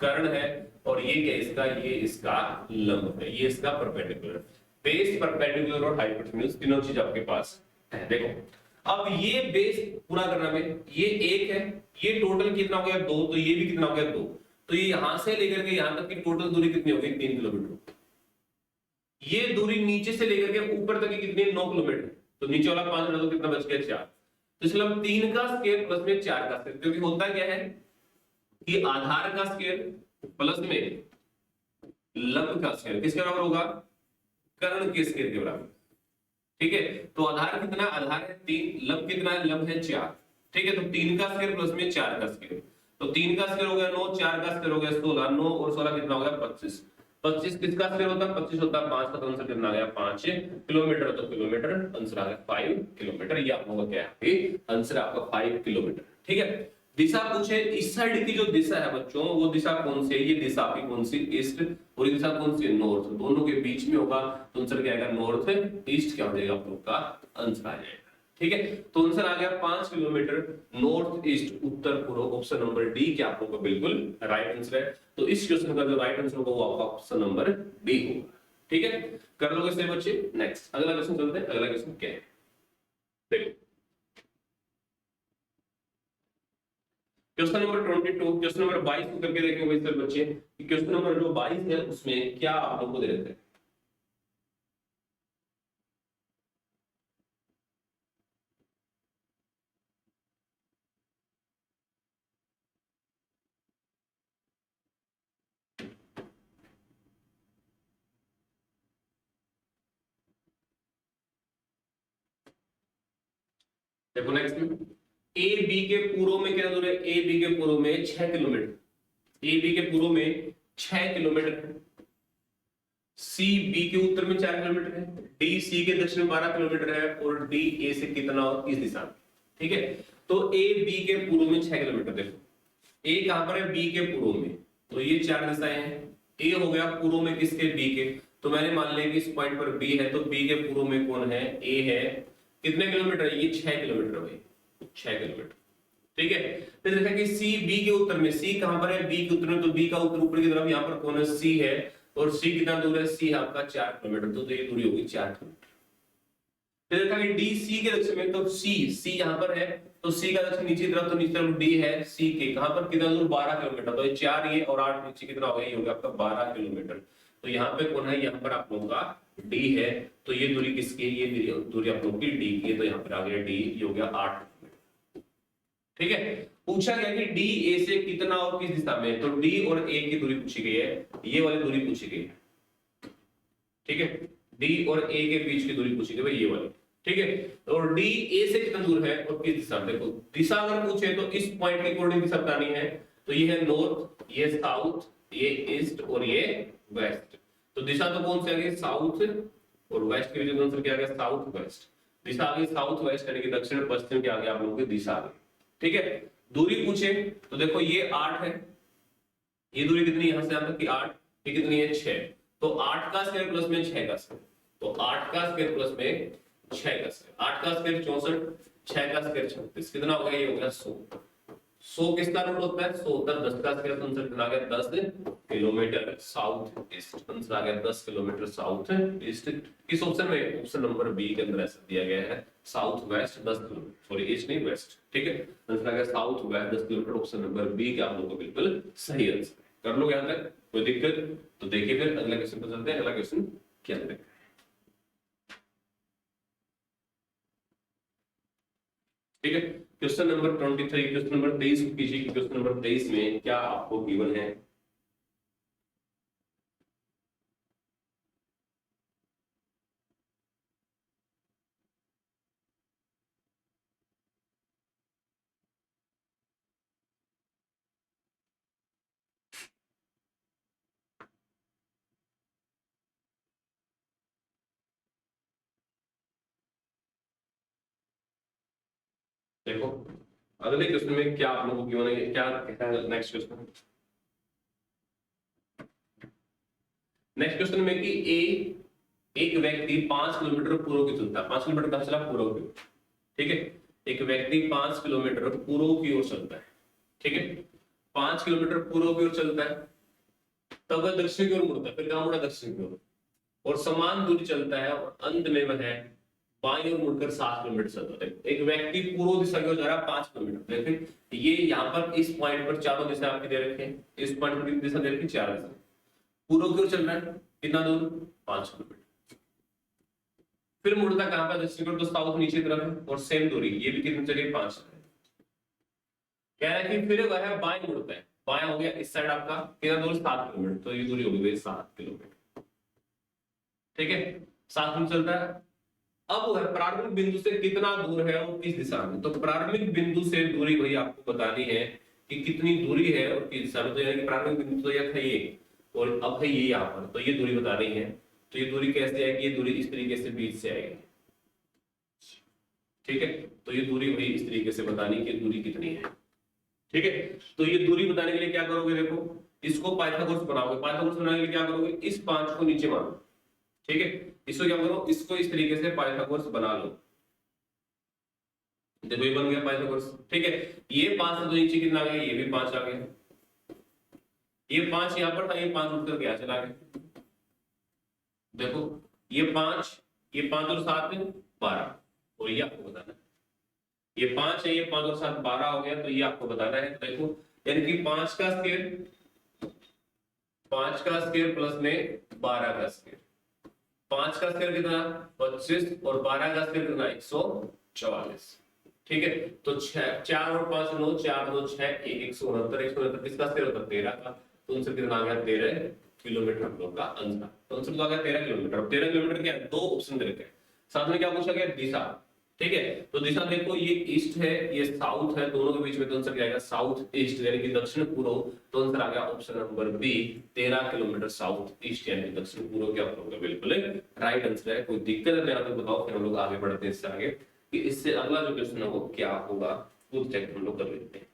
कर्ण है, और ये क्या इसका, ये इसका लंब है, ये इसका परपेंडिकुलर। बेस, परपेंडिकुलर और हाइपोटेन्यूज तीनों चीज आपके पास है। देखो अब ये बेस पूरा करना में, ये एक है, ये टोटल कितना हो गया 2, तो ये भी कितना हो गया 2, तो ये यहां से लेकर के यहां तक की टोटल दूरी कितनी हो गई 3 किलोमीटर। ये दूरी नीचे से लेकर के ऊपर तक की कितनी है 9 किलोमीटर, तो नीचे वाला 5 तो कितना बच गया 4। तो इसलिए हम 3 का स्क्वायर प्लस में 4 का स्क्वायर, क्योंकि होता क्या है कि आधार का स्क्वायर प्लस में लंब का स्क्वायर किसके बराबर होगा, कर्ण के स्क्वायर के बराबर। ठीक है, तो आधार कितना, आधार है 3, लंब कितना है, लंब है 4। ठीक है, तो 3 का स्क्वायर प्लस में 4 का स्क्वायर, तो 3 का स्क्वायर हो गया 9, 4 का स्क्वायर हो गया 16, 9 और 16 कितना हो गया 25। 25 किसका स्क्वायर होता है, 25 होता है 5 का, तो आंसर कितना आ गया 5 किलोमीटर, तो किलोमीटर आंसर आ गया 5 किलोमीटर। ये आप लोगों का क्या है, आंसर आपका 5 किलोमीटर। ठीक है, दिशा पूछे, इस साइड की जो दिशा है बच्चों, वो दिशा कौन सी है, ये दिशा आपकी कौन सी, ईस्ट, और ये दिशा कौन सी है, नॉर्थ, दोनों के बीच में होगा, तो आंसर क्या आएगा नॉर्थ ईस्ट, क्या हो जाएगा आप लोग का आंसर आ जाएगा। ठीक है, तो आंसर आ गया 5 किलोमीटर नॉर्थ ईस्ट उत्तर पूर्व, ऑप्शन नंबर डी क्या आप लोग का बिल्कुल राइट आंसर है। तो इस क्वेश्चन का जो राइट आंसर होगा वो आपका ऑप्शन नंबर डी होगा। ठीक है, कर लोगे इससे बच्चे। नेक्स्ट अगला क्वेश्चन चलते हैं, अगला क्वेश्चन क्या है देखो, क्वेश्चन नंबर 22, क्वेश्चन नंबर 22 को करके देखेंगे भाई सर बच्चे कि क्वेश्चन नंबर जो 22 है उसमें क्या आप लोगों को दे देते हैं। देखो नेक्स्ट में, ए बी के पूर्व में क्या दूर है, ए बी के पूर्व में 6 किलोमीटर, ए बी के पूर्व में 6 किलोमीटर है, सी बी के उत्तर में 4 किलोमीटर है, डी सी के दक्षिण में 12 किलोमीटर है, और डी ए से कितना हो किस दिशा में। ठीक है, तो ए बी के पूर्व में 6 किलोमीटर, देखो ए कहां पर है, बी के पूर्व में, तो ये 4 दिशाएं हैं, ए हो गया पूर्व में किसके, बी के, तो मैंने मान लिया कि इस पॉइंट पर बी है, तो बी के पूर्व में कौन है, ए है, कितने किलोमीटर है, ये 6 किलोमीटर भाई, 6 किलोमीटर। ठीक है, फिर देखा कि सी बी के उत्तर में, सी कहां पर है, बी के उत्तर में, तो बी का उत्तर ऊपर की तरफ, यहां पर कौन है, सी है, और सी कितना दूर है, सी आपका 4 किलोमीटर, तो ये दूरी होगी 4 किलोमीटर। फिर देखा कि डी सी के दक्षिण में, तो सी यहां पर है, तो सी का दक्षिण नीचे तरफ, तो नीचे तरफ डी है, सी के कहां पर कितना दूर 12 किलोमीटर, तो ये 4 ये और 8 नीचे कितना हो गया, ये हो गया आपका 12 किलोमीटर। तो यहाँ पे कौन है, यहाँ पर आप लोगों का डी है, तो ये दूरी किसकी है, ये दूरी आप लोगों की डी की है, तो यहाँ पर आ गया डी, ये हो गया 8 किलोमीटर। ठीक है, पूछा गया कि डी ए से कितना और किस दिशा में, तो डी और ए की दूरी पूछी गई है, ये वाली दूरी पूछी गई है। ठीक है, डी और ए के बीच की दूरी पूछी गई भाई, ये वाली। ठीक है, और डी ए से कितना दूर है और किस दिशा में, देखो दिशा अगर पूछे तो इस पॉइंट के अकॉर्डिंग दिशा बतानी है, तो ये है नॉर्थ, ये साउथ, ये ईस्ट और ये वेस्ट। तो दिशा तो कौन सी आ गई, साउथ और वेस्ट के बीच आंसर क्या आ गया, साउथ वेस्ट। दिशा आ गई साउथ वेस्ट, यानी कि दक्षिण पश्चिम क्या आ गया आप लोगों की दिशा आ गई। ठीक है, दूरी पूछे तो देखो ये 8 है, ये दूरी कितनी यहां से यहां तक की 8, ये कितनी है 6, तो 8 का स्क्वायर प्लस में 6 का स्क्वायर, तो 8 का स्क्वायर प्लस में 6 का स्क्वायर, 8 का स्क्वायर 64, 6 का स्क्वायर 36, कितना हो गया, ये हो गया 100। 100 किसका रूट होता है, 100 होता है 10 का स्क्वायर, तो आंसर कितना आ गया 10 किलोमीटर साउथ ईस्ट, आंसर आ गया 10 किलोमीटर साउथ ईस्ट। किस ऑप्शन में, ऑप्शन नंबर बी के अंदर ऐसा दिया गया है, south west 10 kilometre, sorry east नहीं वेस्ट। ठीक है, आंसर आ गया south west 10 kilometre, option number B का आप लोगों को बिल्कुल सही आंसर कर लो। यहां तक कोई दिक्कत, तो देखिए फिर अगला क्वेश्चन पे चलते हैं। अगला क्वेश्चन क्या है, ठीक है, क्वेश्चन नंबर 23, क्वेश्चन नंबर 23 कीजिए कि क्वेश्चन नंबर 23 में क्या आपको गिवन है। देखो अगले क्वेश्चन में क्या आप लोगों को गिवन है, क्या है नेक्स्ट क्वेश्चन। नेक्स्ट क्वेश्चन में कि एक व्यक्ति 5 किलोमीटर पूर्व की चलता है, 5 किलोमीटर कहां चला, पूर्व की ओर। ठीक है, एक व्यक्ति 5 किलोमीटर पूर्व की ओर चलता है। ठीक है, 5 किलोमीटर पूर्व की ओर चलता है, तब वह दक्षिण की ओर मुड़ता है, फिर कहां मुड़ा, दक्षिण की ओर, और समान दूरी चलता है, और अंत में वह बाईं ओर मुड़कर 7 किलोमीटर चलता है। एक व्यक्ति पूर्व दिशा की ओर जा रहा है 5 किलोमीटर। देखिए ये यहाँ पर इस पॉइंट पर चारों दिशा आपकी दे रखे हैं, इस पॉइंट पर कितनी दिशा दे रखी है, 4 दिशा। पूर्व की ओर चल रहा है कितना दूर, 5 किलोमीटर। फिर मुड़ता कहां पर, दक्षिण तो साउथ नीचे की तरफ है, और सेम दूरी ये भी कितनी चलिए 5 है। कह रहा है कि फिर वह बाएं मुड़ता है, बाएं हो गया इस साइड आपका कितना दूर, 7 किलोमीटर। तो ये दूरी होगी 7 किलोमीटर। ठीक है 7 किलोमीटर चलता है। अब वह प्रारंभिक बिंदु से कितना दूर है और किस दिशा में। तो प्रारंभिक बिंदु से दूरी भाई आपको बतानी है कि कितनी दूरी है और किस दिशा में। तो यानी कि प्रारंभिक बिंदु तो यह था ये, और अब है ये यहाँ पर, तो ये दूरी बतानी है। तो ये दूरी कैसे आएगी, ये दूरी इस तरीके से बीच से आएगी। ठीक है तो ये दूरी भाई इस तरीके से बतानी कि दूरी कितनी है। ठीक है तो ये दूरी बताने के लिए क्या करोगे, देखो इसको पाइथागोरस बनाओगे। पाइथागोरस बनाने के लिए क्या करोगे, इस 5 को नीचे मानो। ठीक है इसको क्या करो, इसको इस तरीके से पाइथागोरस बना लो। देखो ये बन गया पाइथागोरस। ठीक है ये 5 से 2 नीचे कितना आ गया, ये भी 5 आ गया। ये 5 यहां पर था, ये 5 उठकर क्या चला गया। देखो ये 5 और 7 12, और ये आपको बताना है। ये 5 है, ये 5 और 7 12 हो गया, तो ये आपको बताना है। तो देखो यानी कि 5 का स्क्वायर, 5 का स्क्वायर प्लस में 12 का स्क्वायर। 5 का स्क्वायर कितना 25 और 12 का स्क्वायर कितना 144। ठीक है तो 4 और 5 9, 4 2 6 1 169। 169 किसका स्क्वायर होता है 13 का। तो आंसर कितना आ गया 13 किलोमीटर हम लोग का आंसर। तो आंसर तो आ गया 13 किलोमीटर। अब 13 किलोमीटर क्या है, 2 ऑप्शन दे रखे हैं, साथ में क्या पूछा गया दिशा। ठीक है तो दिशा देखो ये ईस्ट है ये साउथ है, दोनों के बीच में तो आंसर क्या आएगा साउथ ईस्ट यानी कि दक्षिण पूर्व। तो आंसर आ गया option number B 13 kilometre south east यानी कि दक्षिण पूर्व। क्या आप लोगों का बिल्कुल राइट आंसर है। कोई दिक्कत है तो बताओ, फिर हम लोग आगे बढ़ते हैं इससे आगे कि इससे अगला जो क्वेश्चन है वो क्या होगा, वो चेक हम लोग कर लेते हैं।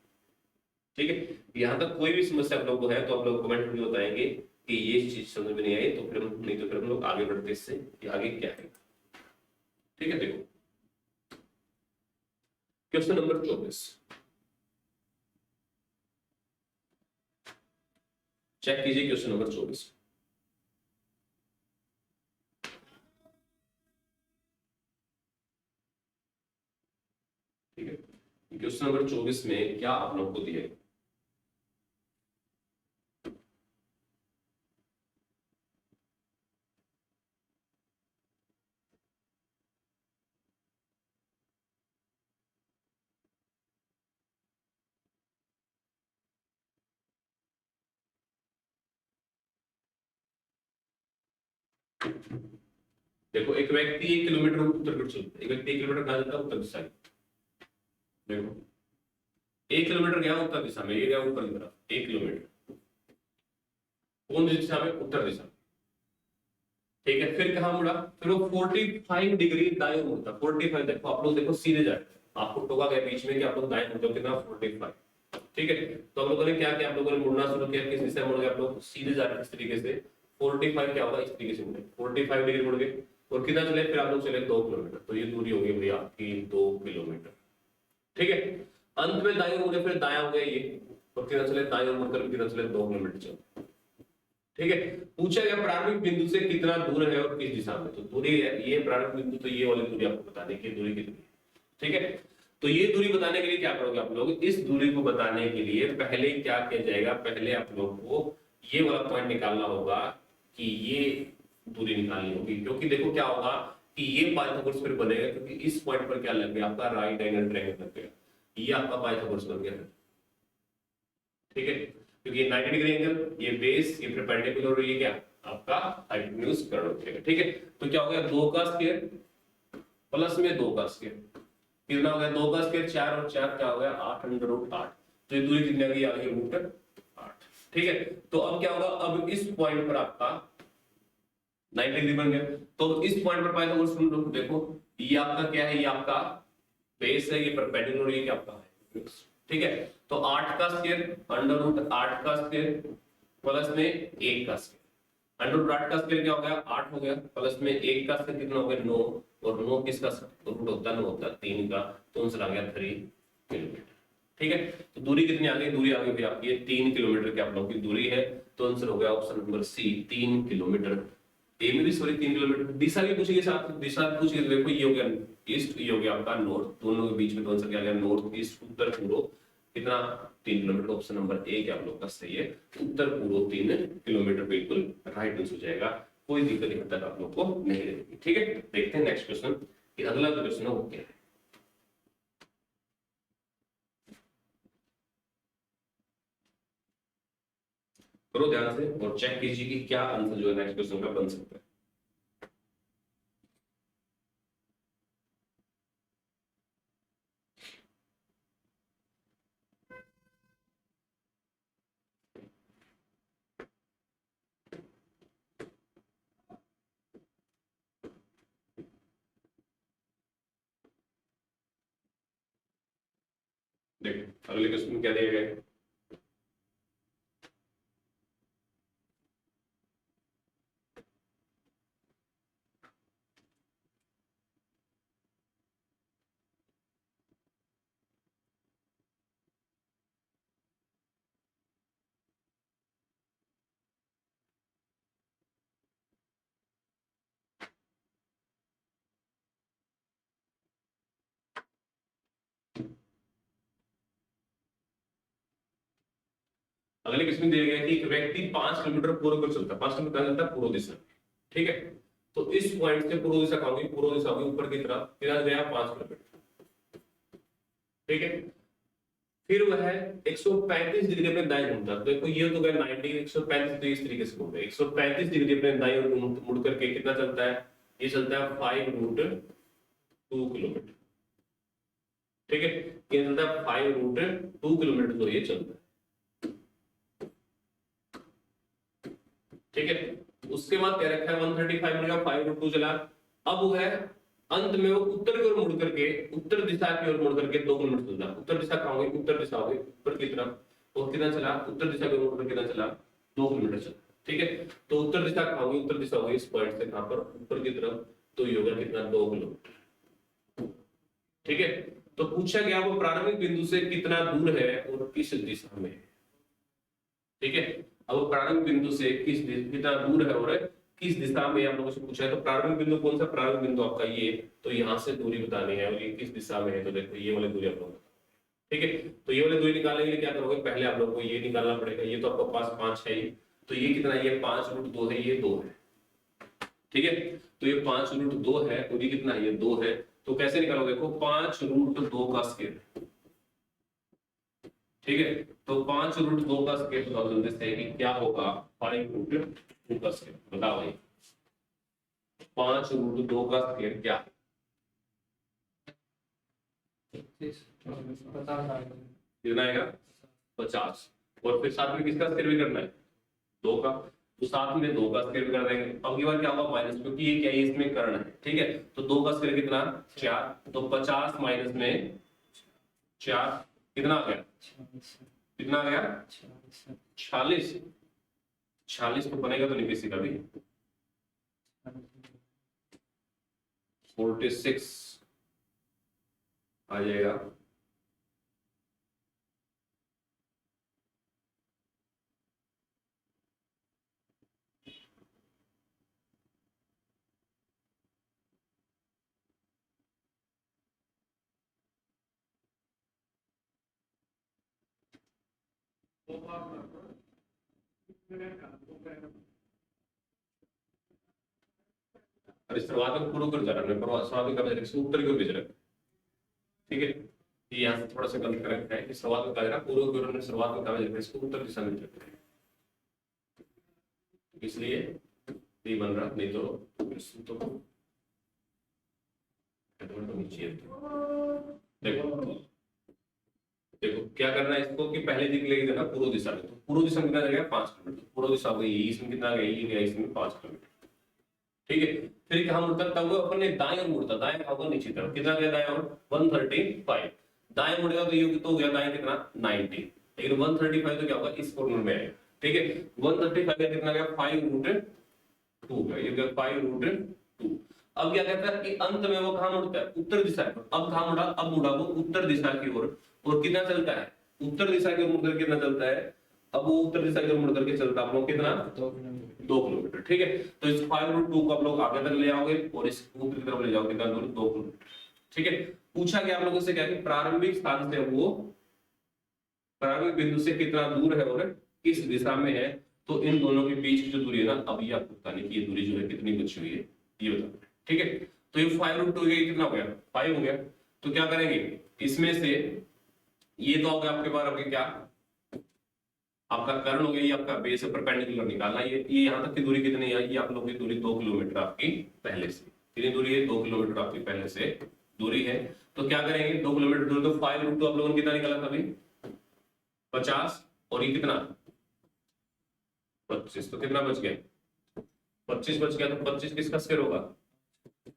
ठीक है यहाँ तक कोई भी समस्या आप लोगों को है तो आप लोग कमेंट में बताएंगे कि ये चीज समझ में नहीं आई, तो फिर नहीं तो फिर हम लोग आगे बढ़ते इससे कि आगे क्या है। ठीक है देखो क्वेश्चन नंबर 24 चेक कीजिए। क्वेश्चन नंबर 24 ठीक है क्वेश्चन नंबर 24 में क्या आप लोग को दिया है। देखो एक व्यक्ति 1 किलोमीटर उत्तर की ओर चलता है, एक व्यक्ति 1 किलोमीटर कहां जाता है उत्तर दिशा में। देखो 1 किलोमीटर गया उत्तर दिशा में, ये गया ऊपर की तरफ 1 किलोमीटर कौन सी दिशा में, उत्तर दिशा में। ठीक है फिर कहां मुड़ा, फिर वो 45 डिग्री दाएं मुड़ता। 45 देखो आप लोग देखो सीधे जाए, आपको टोका गया बीच में कि आप लोग दाएं मुड़ते हो कितना 45। ठीक है तो आप लोगों ने क्या किया, आप लोगों ने मुड़ना शुरू किया, किस दिशा में मुड़ गए आप लोग, सीधे जा रहे इस तरीके से। 45 क्या होगा इस तरीके से मुड़े, 45 डिग्री मुड़ गए और कितना चले, फिर आप लोग चले 2 किलोमीटर। तो ये दूरी होगी भैया आपकी 2 किलोमीटर। ठीक है अंत में दाएं मुड़े, फिर दाया हो गया ये, और कितना चले दाएं मुड़कर कितना चले 2 किलोमीटर चले। ठीक है पूछा गया प्रारंभिक बिंदु से कितना दूर है और किस दिशा में। तो दूरी है ये प्रारंभिक बिंदु, तो ये वाली दूरी आपको बताने की दूरी कितनी है। ठीक है तो ये दूरी बताने के लिए क्या करोगे आप लोग, इस दूरी को बताने के लिए पहले क्या किया जाएगा, पहले आप लोग को ये वाला पॉइंट निकालना होगा कि ये दूरी निकालनी होगी। क्योंकि देखो क्या होगा कि ये पाइथागोरस फिर बनेगा, क्योंकि इस पॉइंट पर क्या लग गया आपका राइट एंगल ट्रायंगल लग गया, ये आपका पाइथागोरस बन गया। ठीक है क्योंकि 90 डिग्री एंगल, ये बेस, ये परपेंडिकुलर और ये क्या आपका हाइपोटेन्यूज कर्ण हो जाएगा। ठीक है तो क्या हो गया 2 का स्क्वायर प्लस में 2 का स्क्वायर कितना हो गया, 2 का स्क्वायर 4 और 4 क्या हो गया 8 अंडर रूट 8। तो ये दूरी कितनी आ गई, आ गई रूट 8। ठीक है तो अब क्या होगा, अब इस पॉइंट पर आपका 90 डिग्री बन गया। तो इस पॉइंट पर पाइथागोरस रूल देखो, ये आपका क्या है, ये आपका बेस है, ये परपेंडिकुलर, ये क्या आपका है। ठीक है तो 8 का स्क्वायर अंडर रूट 8 का स्क्वायर प्लस में 1 का स्क्वायर। अंडर रूट 8 का स्क्वायर क्या हो गया 8 हो गया, प्लस में 1 का स्क्वायर कितना हो गया 9, और 9 किसका रूट होता है 9 होता है 3 का। तो आंसर आ गया 3 किलोमीटर। ठीक है तो दूरी कितनी आ गई, दूरी आ गई आपकी 3 किलोमीटर की आप लोगों की दूरी है। तो आंसर हो गया ऑप्शन नंबर सी 3 किलोमीटर ए में भी सॉरी 3 किलोमीटर, दिशा भी पूछेगी साथ, दिशा पूछ के देखो ये हो गया ईस्ट, ये हो गया आपका नॉर्थ, दोनों के बीच में कौन सा क्या गया, नॉर्थ ईस्ट, उत्तर पूर्व, कितना 3 किलोमीटर। ऑप्शन नंबर ए क्या आप लोग का सही है, उत्तर पूर्व 3 किलोमीटर बिल्कुल राइट आंसर हो जाएगा। कोई दिक्कत यहाँ तक आप लोग को नहीं रहेगी। ठीक है, देखते हैं नेक्स्ट क्वेश्चन कि अगला जो क्वेश्चन है वो क्या है। करो ध्यान से और चेक कीजिए कि क्या आंसर जो है नेक्स्ट क्वेश्चन का बन सकता है। देखो अगले क्वेश्चन में क्या दिया गया है, अगले क्वेश्चन में दिया गया कि एक व्यक्ति 5 किलोमीटर पूर्व को चलता है, 5 किलोमीटर चलता है पूर्व दिशा, ठीक है। तो इस पॉइंट से पूर्व दिशा कहोगे, पूर्व दिशा होगी ऊपर की तरफ, कितना गया 5 किलोमीटर, ठीक है। फिर वह 135 डिग्री अपने दाएं घूमता है, देखो ये तो गया 90, 135 तो इस तरीके से घूम रहे, 135 डिग्री अपने दाएं ओर मुड़ करके कितना चलता है, ये चलता है 5√2 किलोमीटर, ठीक है। ये चलता है 5√2 किलोमीटर, तो ये चलता है, ठीक है। उसके बाद क्या रखा है 135 मिलेगा, 5√2 चला। अब वो है अंत में वो उत्तर की ओर मुड़ करके, उत्तर दिशा की ओर मुड़ करके 2 किलोमीटर चलता है। उत्तर दिशा कहाँ होगी, उत्तर दिशा होगी ऊपर की तरफ, और कितना चला, उत्तर दिशा की ओर मुड़ करके कितना चला, 2 किलोमीटर चला, ठीक है। तो उत्तर दिशा कहाँ होगी, उत्तर दिशा होगी इस पॉइंट से कहां पर, ऊपर की तरफ, तो ये होगा कितना 2 किलोमीटर, ठीक है। तो पूछा गया वो प्रारंभिक बिंदु से कितना दूर है और किस दिशा में, ठीक है। अब प्रारंभिक बिंदु से कितना दूर है और किस दिशा में आप लोगों से पूछा है। तो प्रारंभिक बिंदु कौन सा, प्रारंभिक बिंदु आपका ये, तो यहाँ से दूरी बतानी है और ये किस दिशा में है, तो देखो ये वाली दूरी आप लोग, ठीक है। तो ये वाली दूरी निकालने के लिए क्या करोगे, पहले आप लोगों को ये निकालना पड़ेगा, ये तो आपके पास 5 है ही, तो ये कितना, ये 5√2 है, ये 2 है, ठीक है। तो ये 5√2 है और ये कितना है, ये 2 है। तो कैसे निकालोगे, देखो 5√2 का स्क्वायर, ठीक है। तो 5√2 का स्क्वायर बताओ जल्दी से कि क्या होगा, 5√2 का स्क्वायर बताओ भाई, 5√2 का स्क्वायर क्या, कितना आएगा 50, और फिर साथ में किसका स्क्वायर भी करना है, 2 का, तो साथ में 2 का स्क्वायर भी कर देंगे। अब की बार क्या होगा माइनस, क्योंकि ये क्या है इसमें कर्ण है, ठीक है। तो 2 का स्क्वायर कितना 4, तो 50 माइनस में 4 कितना आ गया, कितना आ गया 46, 46 तो बनेगा तो नहीं किसी का भी, 46 आ जाएगा। अरे शुरुआत में पूर्व कर जा रहा है, शुरुआत में कब उत्तर की ओर भेज रहा है, ठीक है। ये यहाँ से थोड़ा सा गलत कर रखा है कि शुरुआत में कहा जा रहा है पूर्व की ओर, ने शुरुआत में कहा जा रहा है इसको उत्तर दिशा में भेज रहा है, इसलिए नहीं बन रहा, नहीं तो नीचे देखो, देखो क्या करना है इसको कि पहले दिख लेके देना पूर्व दिशा में, तो पूर्व दिशा में कितना जाएगा 5 किलोमीटर, पूर्व दिशा गई, इसमें कितना गया, ये गया इसमें 5 किलोमीटर, ठीक है। फिर कहां मुड़ता, तब वो अपने दाएं ओर मुड़ता, दाएं होगा नीचे तरफ, कितना गया दाएं ओर 135, दाएं मुड़ेगा तो ये तो गया दाएं कितना 90, लेकिन 135 तो क्या होगा इस कॉर्नर में आएगा, ठीक है। 135 का कितना गया 5√2 का, ये गया 5√2। अब क्या कहता है कि अंत में वो कहां मुड़ता है, उत्तर दिशा की ओर। अब कहां मुड़ा, अब मुड़ा वो उत्तर दिशा की ओर, और कितना चलता है, उत्तर दिशा की ओर मुड़कर कितना चलता है अब वो उत्तर दिशा की ओर मुड़ करके चलता आप लोग कितना 2 किलोमीटर। ठीक है, तो इस 5√2 को आप लोग आगे तक ले आओगे और इस ऊपर की तरफ ले जाओगे कितना दूर 2 किलोमीटर। ठीक है, पूछा गया आप लोगों से क्या कि प्रारंभिक स्थान से वो प्रारंभिक बिंदु से कितना दूर है और किस दिशा में है। तो इन दोनों के बीच की जो दूरी है ना, अब ये आपको बताने की ये दूरी जो है कितनी बची हुई है ये बताना। ठीक है, तो ये 5√2 कितना हो गया 5 हो गया। तो क्या करेंगे इसमें से ये तो हो गया आपके पास अभी क्या आपका कर्ण हो गया, ये आपका बेस है परपेंडिकुलर निकालना। ये यहाँ तक की दूरी कितनी है, ये आप लोगों की दूरी 2 किलोमीटर आपकी पहले से। कितनी दूरी है 2 किलोमीटर आपकी पहले से दूरी है। तो क्या करेंगे 2 किलोमीटर दूरी, तो 5√2 आप लोगों ने कितना निकाला था अभी 50 और ये कितना 25, तो कितना बच गया 25 बच गया। तो 25 किसका स्क्वायर होगा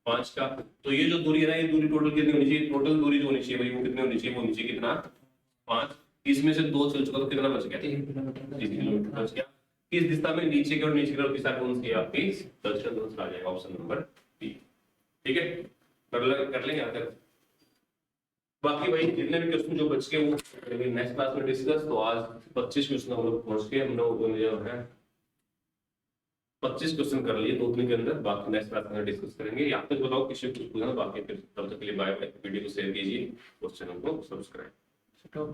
5 का। तो ये जो दूरी है ना, ये दूरी टोटल कितनी होनी चाहिए, टोटल दूरी जो होनी चाहिए भाई वो कितनी होनी चाहिए, वो होनी चाहिए कितना 5। इसमें से 2 चल चुका तो कितना बच गया 3 किलोमीटर बच गया। किस दिशा में, नीचे की और नीचे की ओर दिशा कौन सी है आपकी दक्षिण दिशा आ जाएगा ऑप्शन नंबर बी। ठीक है, कर लेंगे यहाँ तक। बाकी भाई जितने भी क्वेश्चन जो बच गए वो नेक्स्ट क्लास में डिस्कस। तो आज 25 क्वेश्चन हम लोग पहुंच गए, हम लोग जो है 25 क्वेश्चन कर लिए 2 दिन के अंदर। बाकी नेक्स्ट क्लास में डिस्कस करेंगे। यहाँ तक बताओ किसी को कुछ पूछना, बाकी फिर तब तक के लिए बाय बाय। वीडियो को शेयर कीजिए और चैनल को सब्सक्राइब। स्टॉप